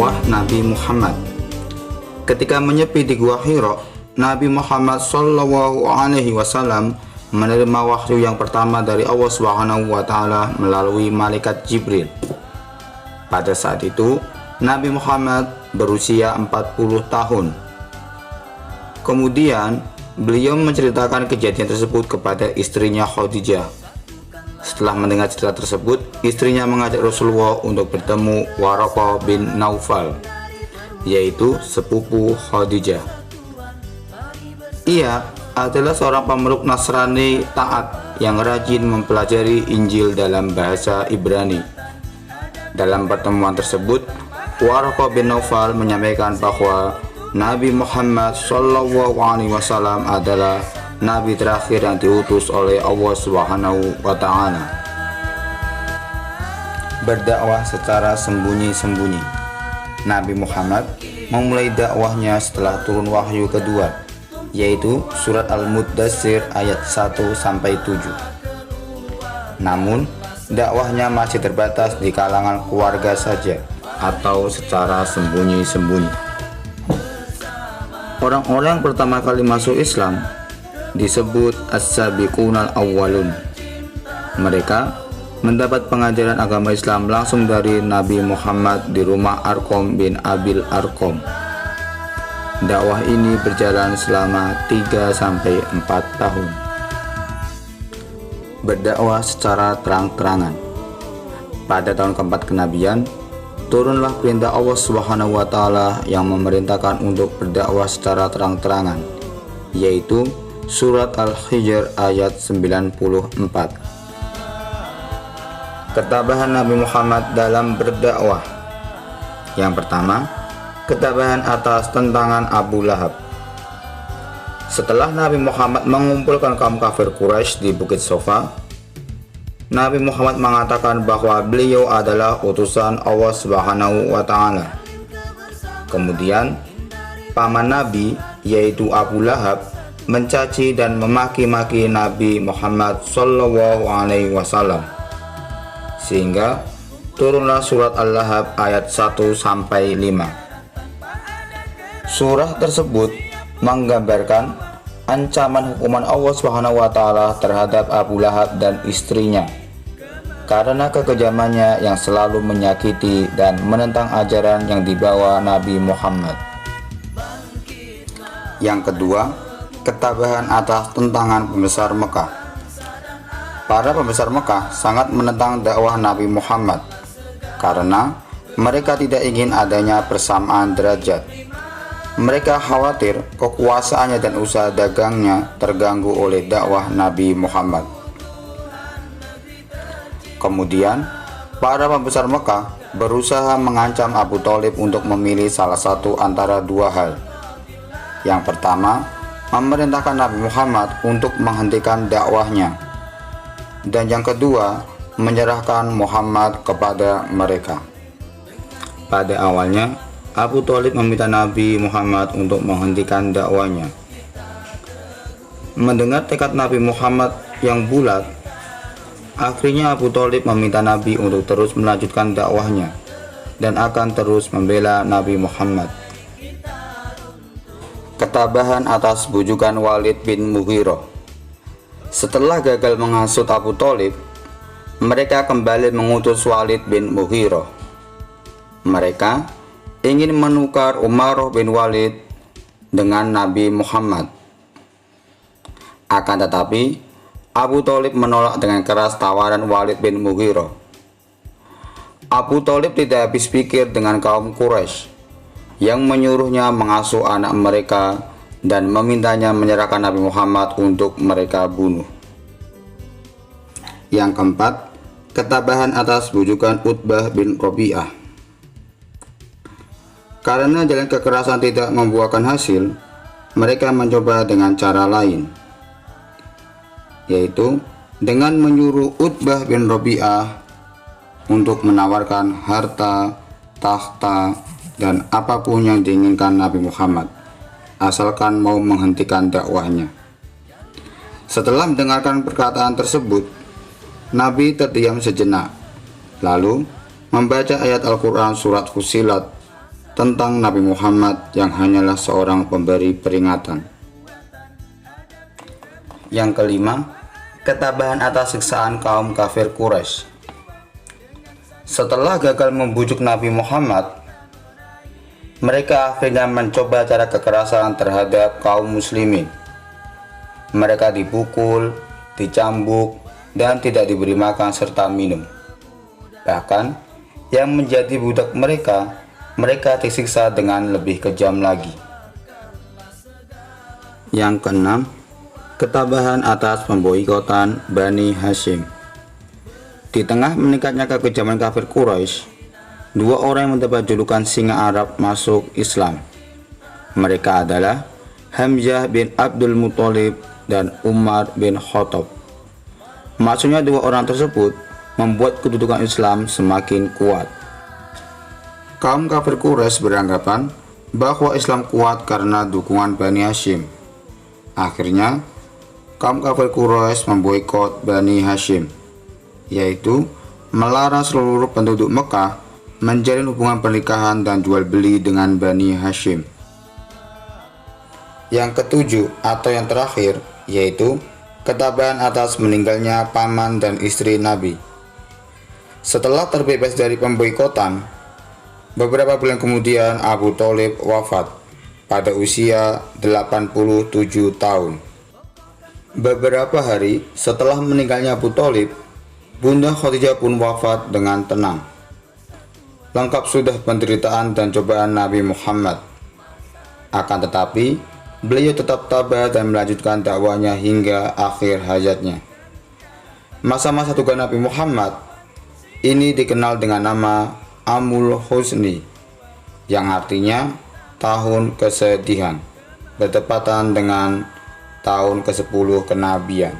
dakwah Nabi Muhammad. Ketika menyepi di Gua Hira, Nabi Muhammad SAW menerima wahyu yang pertama dari Allah SWT melalui malaikat Jibril. Pada saat itu, Nabi Muhammad berusia 40 tahun. Kemudian, beliau menceritakan kejadian tersebut kepada istrinya Khadijah. Setelah mendengar cerita tersebut, istrinya mengajak Rasulullah untuk bertemu Waraqah bin Naufal, yaitu sepupu Khadijah. Ia adalah seorang pemeluk Nasrani taat yang rajin mempelajari Injil dalam bahasa Ibrani. Dalam pertemuan tersebut, Waraqah bin Naufal menyampaikan bahwa Nabi Muhammad SAW adalah Nabi terakhir yang diutus oleh Allah SWT. Berdakwah secara sembunyi-sembunyi. Nabi Muhammad memulai dakwahnya setelah turun wahyu kedua, yaitu surat Al-Muddatsir ayat 1-7. Namun, dakwahnya masih terbatas di kalangan keluarga saja atau secara sembunyi-sembunyi. Orang-orang pertama kali masuk Islam disebut As-Sabiqunal Awwalun. Mereka mendapat pengajaran agama Islam langsung dari Nabi Muhammad di rumah Arqam bin Abil Arqam. Dakwah ini berjalan selama 3-4 tahun. Berdakwah secara terang-terangan. Pada tahun keempat kenabian, turunlah perintah Allah SWT yang memerintahkan untuk berdakwah secara terang-terangan, yaitu surat Al-Hijr ayat 94. Ketabahan Nabi Muhammad dalam berdakwah. Yang pertama, ketabahan atas tentangan Abu Lahab. Setelah Nabi Muhammad mengumpulkan kaum kafir Quraisy di Bukit Sofa, Nabi Muhammad mengatakan bahwa beliau adalah utusan Allah SWT. Kemudian, paman Nabi yaitu Abu Lahab mencaci dan memaki-maki Nabi Muhammad SAW, sehingga turunlah surat Al-Lahab ayat 1-5. Surah tersebut menggambarkan ancaman hukuman Allah SWT terhadap Abu Lahab dan istrinya karena kekejamannya yang selalu menyakiti dan menentang ajaran yang dibawa Nabi Muhammad. Yang kedua, ketabahan atas tentangan pembesar Mekah. Para pembesar Mekah sangat menentang dakwah Nabi Muhammad karena mereka tidak ingin adanya persamaan derajat. Mereka khawatir kekuasaannya dan usaha dagangnya terganggu oleh dakwah Nabi Muhammad. Kemudian, para pembesar Mekah berusaha mengancam Abu Thalib untuk memilih salah satu antara dua hal. Yang pertama, memerintahkan Nabi Muhammad untuk menghentikan dakwahnya, dan yang kedua, menyerahkan Muhammad kepada mereka. Pada awalnya, Abu Thalib meminta Nabi Muhammad untuk menghentikan dakwanya. Mendengar tekad Nabi Muhammad yang bulat, akhirnya Abu Thalib meminta Nabi untuk terus melanjutkan dakwahnya dan akan terus membela Nabi Muhammad. Ketabahan atas bujukan Walid bin Mughirah. Setelah gagal menghasut Abu Thalib, mereka kembali mengutus Walid bin Mughirah. Mereka ingin menukar Umarah bin Walid dengan Nabi Muhammad. Akan tetapi, Abu Thalib menolak dengan keras tawaran Walid bin Mughirah. Abu Thalib tidak habis pikir dengan kaum Quraisy yang menyuruhnya mengasuh anak mereka dan memintanya menyerahkan Nabi Muhammad untuk mereka bunuh. Yang keempat, ketabahan atas bujukan Utbah bin Rabi'ah. Karena jalan kekerasan tidak membuahkan hasil, mereka mencoba dengan cara lain, yaitu dengan menyuruh Utbah bin Rabi'ah untuk menawarkan harta, takhta, dan apapun yang diinginkan Nabi Muhammad, asalkan mau menghentikan dakwahnya. Setelah mendengarkan perkataan tersebut, Nabi terdiam sejenak, lalu membaca ayat Al-Quran surat Fussilat tentang Nabi Muhammad yang hanyalah seorang pemberi peringatan. Yang kelima, ketabahan atas siksaan kaum kafir Quraisy. Setelah gagal membujuk Nabi Muhammad, mereka akhirnya mencoba cara kekerasan terhadap kaum muslimin. Mereka dipukul, dicambuk, dan tidak diberi makan serta minum. Bahkan, yang menjadi budak mereka disiksa dengan lebih kejam lagi. Yang keenam, ketabahan atas pemboikotan Bani Hashim. Di tengah meningkatnya kekejaman kafir Quraisy, dua orang yang mendapat julukan singa Arab masuk Islam. Mereka adalah Hamzah bin Abdul Muthalib dan Umar bin Khattab. Maksudnya dua orang tersebut membuat kedudukan Islam semakin kuat. Kaum kafir Quraisy beranggapan bahwa Islam kuat karena dukungan Bani Hashim. Akhirnya, kaum kafir Quraisy memboikot Bani Hashim, yaitu melarang seluruh penduduk Mekah menjalin hubungan pernikahan dan jual beli dengan Bani Hashim. Yang ketujuh atau yang terakhir, yaitu ketabahan atas meninggalnya paman dan istri Nabi. Setelah terbebas dari pemboikotan, beberapa bulan kemudian Abu Thalib wafat pada usia 87 tahun. Beberapa hari setelah meninggalnya Abu Thalib, Bunda Khadijah pun wafat dengan tenang. Lengkap sudah penderitaan dan cobaan Nabi Muhammad. Akan tetapi, beliau tetap tabah dan melanjutkan dakwanya hingga akhir hayatnya. Masa-masa tugas Nabi Muhammad ini dikenal dengan nama Amul Husni, yang artinya tahun kesedihan, bertepatan dengan tahun ke-10 kenabian.